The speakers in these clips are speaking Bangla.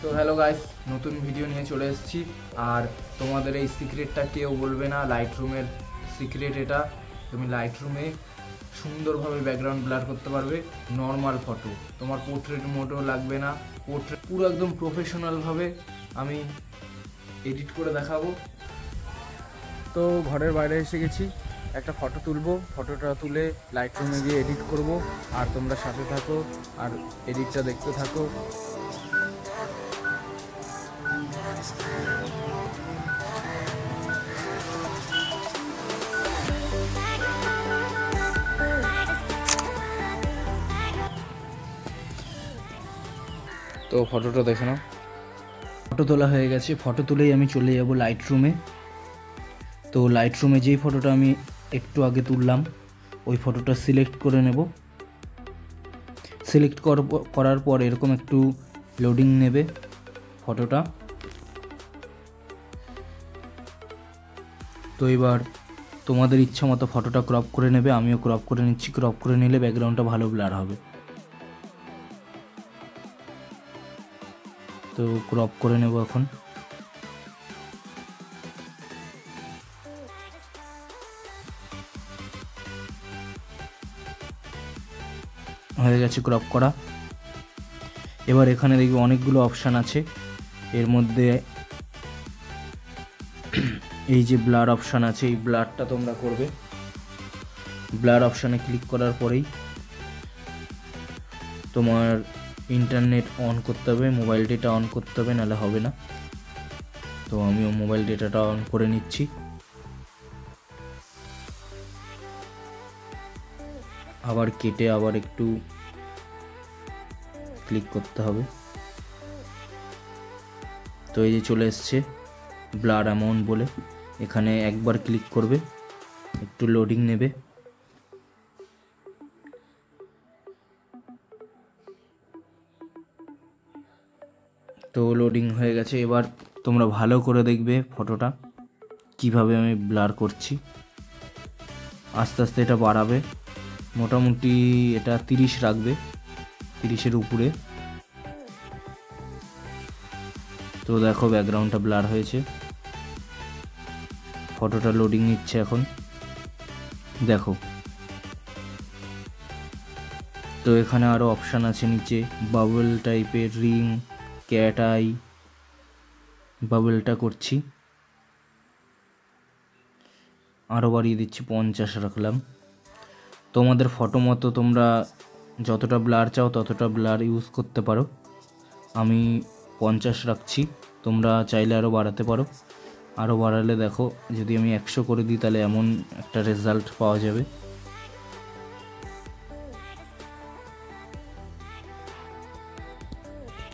তো হ্যালো গাইস, নতুন ভিডিও নিয়ে চলে এসেছি। আর তোমাদের এই সিক্রেটটা কেউ বলবে না, লাইটরুমের সিক্রেট এটা। তুমি লাইটরুমে সুন্দরভাবে ব্যাকগ্রাউন্ড ব্লার করতে পারবে। নর্মাল ফটো, তোমার পোর্ট্রেট মোডও লাগবে না। পোর্ট্রেট পুরো একদম প্রফেশনালভাবে আমি এডিট করে দেখাবো। তো ঘরের বাইরে এসে গেছি, একটা ফটো তুলবো। ফটোটা তুলে লাইটরুমে গিয়ে এডিট করব। আর তোমরা সাথে থাকো আর এডিটটা দেখতে থাকো। তো ফটোটা দেখে নাও। ফটো তোলা হয়ে গেছে। ফটো তুলেই আমি চলে যাব লাইটরুমে। তো লাইটরুমে যেই ফটোটা আমি একটু আগে তুললাম ওই ফটোটা সিলেক্ট করে নেব। সিলেক্ট করার পর এরকম একটু লোডিং নেবে ফটোটা। তো এবার তোমাদের ইচ্ছা মতো ফটোটা ক্রপ করে নেবে। আমিও ক্রপ করে নিচ্ছি। ক্রপ করে নিলে ব্যাকগ্রাউন্ডটা ভালো ব্লার হবে। তো ক্রপ করে নেব এখন। হয়ে গেছে ক্রপ করা। এবার এখানে দেখবে অনেকগুলো অপশান আছে। এর মধ্যে এই যে ব্লার অপশান আছে, এই ব্লারটা তোমরা করবে। ব্লার অপশানে ক্লিক করার পরেই তোমার ইন্টারনেট অন করতে হবে, মোবাইল ডেটা অন করতে হবে, নাহলে হবে না। তো আমিও মোবাইল ডেটাটা অন করে নিচ্ছি। আবার কেটে আবার একটু ক্লিক করতে হবে। তো এই যে চলে এসছে ব্লার অ্যামাউন্ট বলে, এখানে একবার ক্লিক করবে, একটু লোডিং নেবে। তো লোডিং হয়ে গেছে। এবার তোমরা ভালো করে দেখবে ফটোটা কিভাবে আমি ব্লার করছি। আস্তে আস্তে এটা বাড়াবে, মোটামুটি এটা 30 রাখবে, 30-এর উপরে। তো দেখো ব্যাকগ্রাউন্ডটা ব্লার হয়েছে। ফটোটা লোডিং নিচ্ছে এখন, দেখো। তো এখানে আরও অপশান আছে নিচে, বাবল টাইপের, রিং, ক্যাট আই। বাবলটা করছি, আরও বাড়িয়ে দিচ্ছি, 50 রাখলাম। তোমাদের ফটো মতো তোমরা যতটা ব্লার চাও ততটা ব্লার ইউজ করতে পারো। আমি 50 রাখছি, তোমরা চাইলে আরও বাড়াতে পারো। আরও বাড়ালে দেখো, যদি আমি 100 করে দিই তাহলে এমন একটা রেজাল্ট পাওয়া যাবে।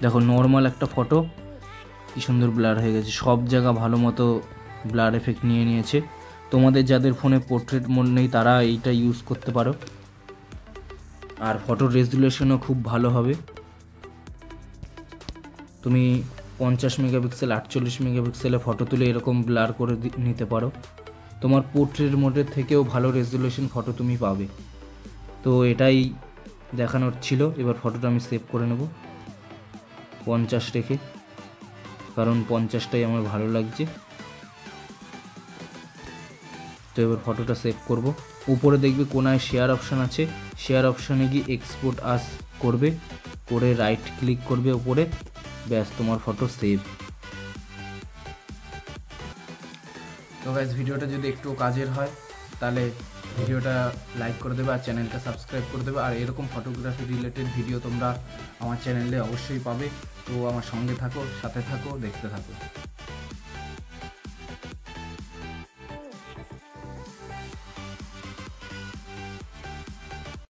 দেখো নর্মাল একটা ফটো কি সুন্দর ব্লার হয়ে গেছে। সব জায়গা ভালো মতো ব্লার এফেক্ট নিয়ে নিয়েছে। তোমাদের যাদের ফোনে পোর্ট্রেট মোড নেই তারা এইটা ইউজ করতে পারো। আর ফটোর রেজুলেশনও খুব ভালো হবে। তুমি 50 মেগাপিক্সেল 48 মেগাপিক্সেলে ফটো তুলে এরকম ব্লার করে নিতে পারো। তোমার পোর্ট্রেট মোডের থেকেও ভালো রেজুলেশন ফটো তুমি পাবে। তো এটাই দেখানোর ছিল। এবার ফটোটা আমি সেভ করে নেব 50 রেখে, কারণ 50টাই আমার ভালো লাগছে। তো এবার ফটোটা সেভ করব। উপরে দেখবে কোনায় শেয়ার অপশান আছে, শেয়ার অপশানে গিয়ে এক্সপোর্ট আস করবে, করে রাইট ক্লিক করবে উপরে, ব্যাস তোমার ফটো সেভ। তো গাইস, ভিডিওটা যদি একটু কাজের হয় তাহলে ভিডিওটা লাইক করে দেবে আর চ্যানেলটা সাবস্ক্রাইব করে দেবে। আর এরকম ফটোগ্রাফি রিলেটেড ভিডিও তোমরা আমার চ্যানেলে অবশ্যই পাবে। তো আমার সঙ্গে থাকো, সাথে থাকো, দেখতে থাকো।